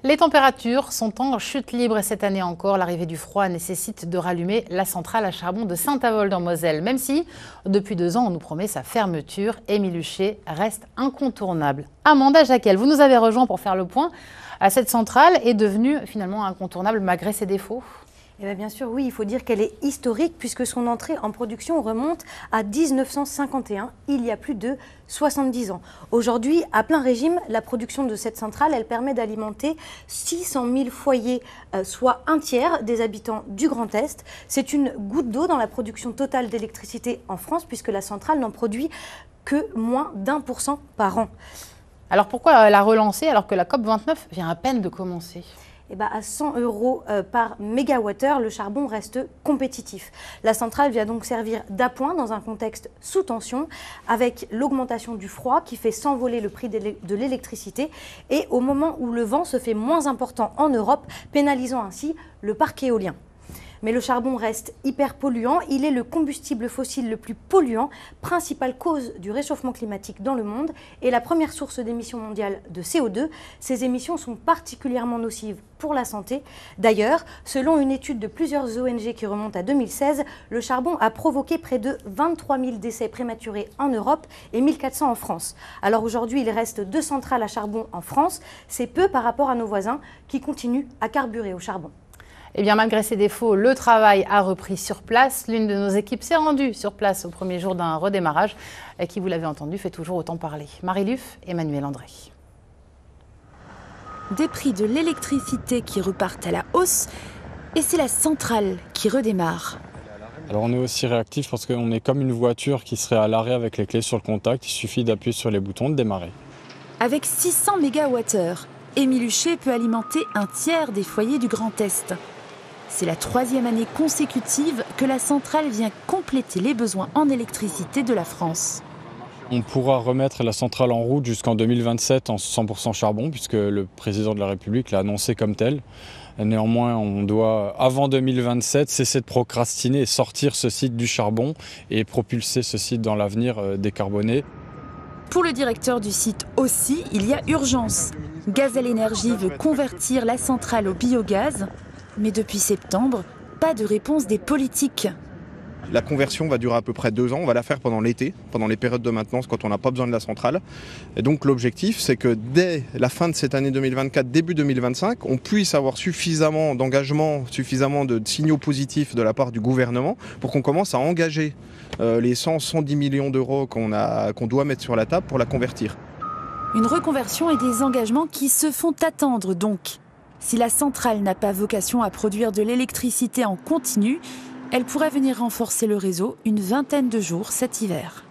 Les températures sont en chute libre et cette année encore, l'arrivée du froid nécessite de rallumer la centrale à charbon de Saint-Avold en Moselle. Même si, depuis 2 ans, on nous promet sa fermeture, Émile Huchet reste incontournable. Amanda Jacquel, vous nous avez rejoint pour faire le point. Cette centrale est devenue finalement incontournable malgré ses défauts. Eh bien sûr, oui, il faut dire qu'elle est historique puisque son entrée en production remonte à 1951, il y a plus de 70 ans. Aujourd'hui, à plein régime, la production de cette centrale, elle permet d'alimenter 600 000 foyers, soit un tiers des habitants du Grand Est. C'est une goutte d'eau dans la production totale d'électricité en France puisque la centrale n'en produit que moins d'1% par an. Alors pourquoi la relancer alors que la COP29 vient à peine de commencer ? Eh bien, à 100 € par mégawattheure, le charbon reste compétitif. La centrale vient donc servir d'appoint dans un contexte sous tension, avec l'augmentation du froid qui fait s'envoler le prix de l'électricité et au moment où le vent se fait moins important en Europe, pénalisant ainsi le parc éolien. Mais le charbon reste hyper polluant, il est le combustible fossile le plus polluant, principale cause du réchauffement climatique dans le monde et la première source d'émissions mondiales de CO2. Ces émissions sont particulièrement nocives pour la santé. D'ailleurs, selon une étude de plusieurs ONG qui remonte à 2016, le charbon a provoqué près de 23 000 décès prématurés en Europe et 1400 en France. Alors aujourd'hui, il reste 2 centrales à charbon en France, c'est peu par rapport à nos voisins qui continuent à carburer au charbon. Eh bien, malgré ses défauts, le travail a repris sur place. L'une de nos équipes s'est rendue sur place au premier jour d'un redémarrage qui, vous l'avez entendu, fait toujours autant parler. Marie Luff, Emmanuel André. Des prix de l'électricité qui repartent à la hausse et c'est la centrale qui redémarre. Alors on est aussi réactif parce qu'on est comme une voiture qui serait à l'arrêt avec les clés sur le contact. Il suffit d'appuyer sur les boutons de démarrer. Avec 600 MWh, Émile Huchet peut alimenter un tiers des foyers du Grand Est. C'est la 3e année consécutive que la centrale vient compléter les besoins en électricité de la France. On pourra remettre la centrale en route jusqu'en 2027 en 100% charbon puisque le président de la République l'a annoncé comme tel. Néanmoins, on doit, avant 2027, cesser de procrastiner et sortir ce site du charbon et propulser ce site dans l'avenir décarboné. Pour le directeur du site aussi, il y a urgence. Gazelle Énergie veut convertir la centrale au biogaz. Mais depuis septembre, pas de réponse des politiques. La conversion va durer à peu près 2 ans. On va la faire pendant l'été, pendant les périodes de maintenance, quand on n'a pas besoin de la centrale. Et donc l'objectif, c'est que dès la fin de cette année 2024, début 2025, on puisse avoir suffisamment d'engagement, suffisamment de signaux positifs de la part du gouvernement pour qu'on commence à engager les 110 millions d'euros qu'on doit mettre sur la table pour la convertir. Une reconversion et des engagements qui se font attendre donc. Si la centrale n'a pas vocation à produire de l'électricité en continu, elle pourrait venir renforcer le réseau une vingtaine de jours cet hiver.